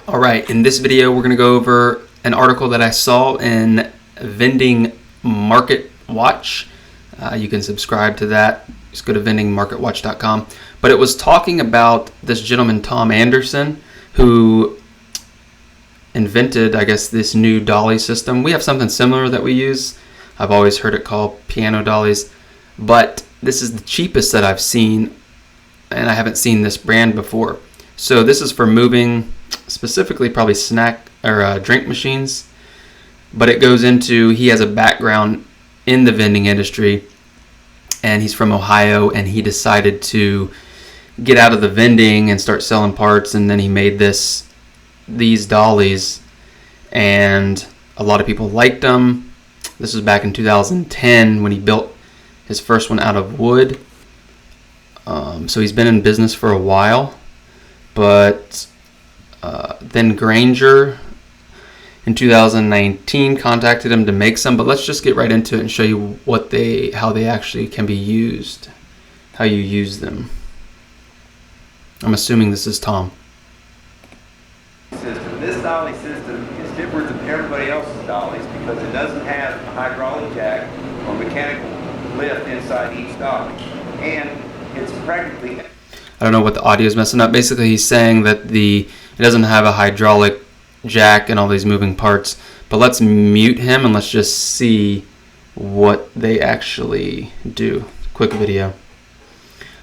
Alright, in this video we're going to go over an article that I saw in Vending Market Watch. You can subscribe to that. Just go to vendingmarketwatch.com. But it was talking about this gentleman, Tom Anderson, who invented, I guess, this new dolly system. We have something similar that we use. I've always heard it called piano dollies. But this is the cheapest that I've seen, and I haven't seen this brand before. So this is for moving specifically probably snack or drink machines, but it goes into, he has a background in the vending industry, and he's from Ohio, and he decided to get out of the vending and start selling parts, and then he made these dollies, and a lot of people liked them. This was back in 2010 when he built his first one out of wood. So he's been in business for a while, but then Granger in 2019 contacted him to make some. But let's just get right into it and show you how they actually can be used, how you use them. I'm assuming this is Tom. This dolly system is different than everybody else's dollies because it doesn't have a hydraulic jack or mechanical lift inside each dolly, and it's practically... I don't know what the audio is messing up. Basically, he's saying that it doesn't have a hydraulic jack and all these moving parts. But let's mute him and let's just see what they actually do. Quick video.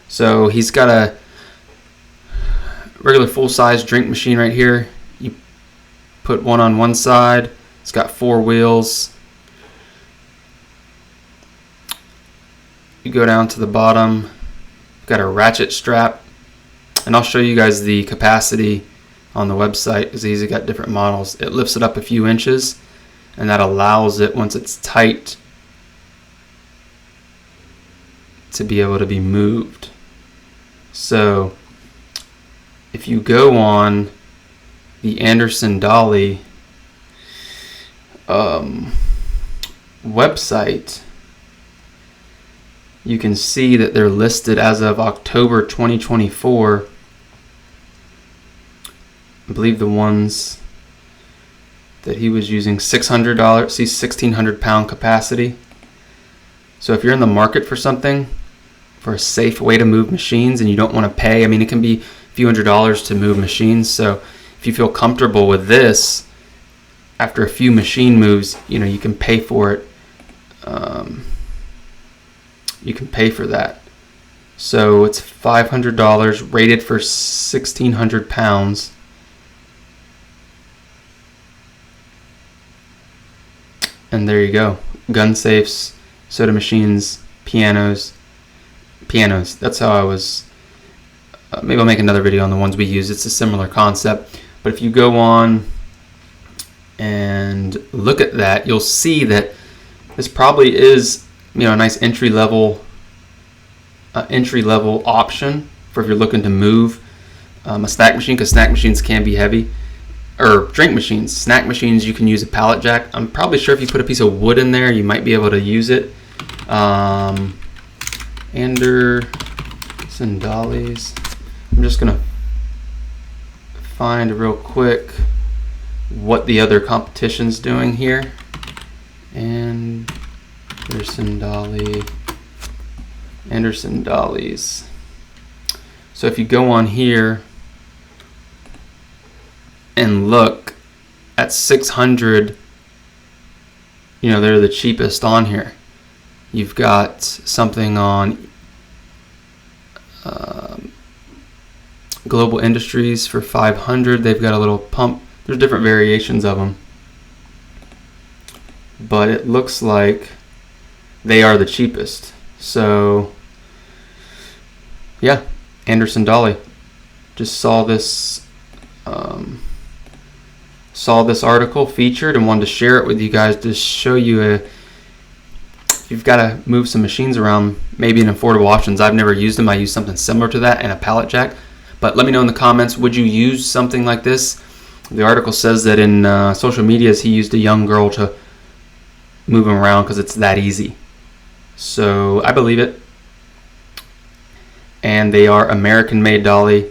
So he's got a regular full-size drink machine right here. You put one on one side. It's got 4 wheels. You go down to the bottom. Got a ratchet strap. And I'll show you guys the capacity on the website because these have got different models. It lifts it up a few inches, and that allows it, once it's tight, to be able to be moved. So if you go on the Anderson Dolly website, you can see that they're listed as of October 2024. I believe the ones that he was using, $600, see, 1,600 pound capacity. So if you're in the market for something, for a safe way to move machines, and you don't want to pay, I mean, it can be a few $100s to move machines. So if you feel comfortable with this, after a few machine moves, you can pay for it. You can pay for that. So it's $500, rated for 1,600 pounds. And there you go. Gun safes, soda machines, pianos. That's how I was. Maybe I'll make another video on the ones we use. It's a similar concept. But if you go on and look at that, you'll see that this probably is a nice entry level option for if you're looking to move a snack machine, because snack machines can be heavy. Or drink machines. Snack machines, you can use a pallet jack. I'm probably sure if you put a piece of wood in there, you might be able to use it. Anderson dollies. I'm just gonna find real quick what the other competition's doing here. Anderson dollies. So if you go on here and look at 600, they're the cheapest on here. You've got something on Global Industries for 500. They've got a little pump. There's different variations of them, but it looks like they are the cheapest. So yeah, Anderson Dolly. Just saw this article featured and wanted to share it with you guys to show you if you've got to move some machines around, maybe an affordable options. I've never used them. I use something similar to that and a pallet jack. But let me know in the comments, would you use something like this? The article says that in social medias he used a young girl to move him around because it's that easy. So I believe it. And they are American made dolly.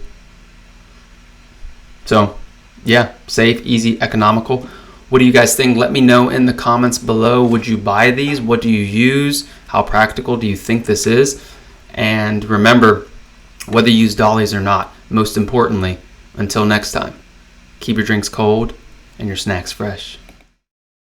So Yeah, safe, easy, economical. What do you guys think? Let me know in the comments below. Would you buy these? What do you use? How practical do you think this is? And remember, whether you use dollies or not, most importantly, until next time, keep your drinks cold and your snacks fresh.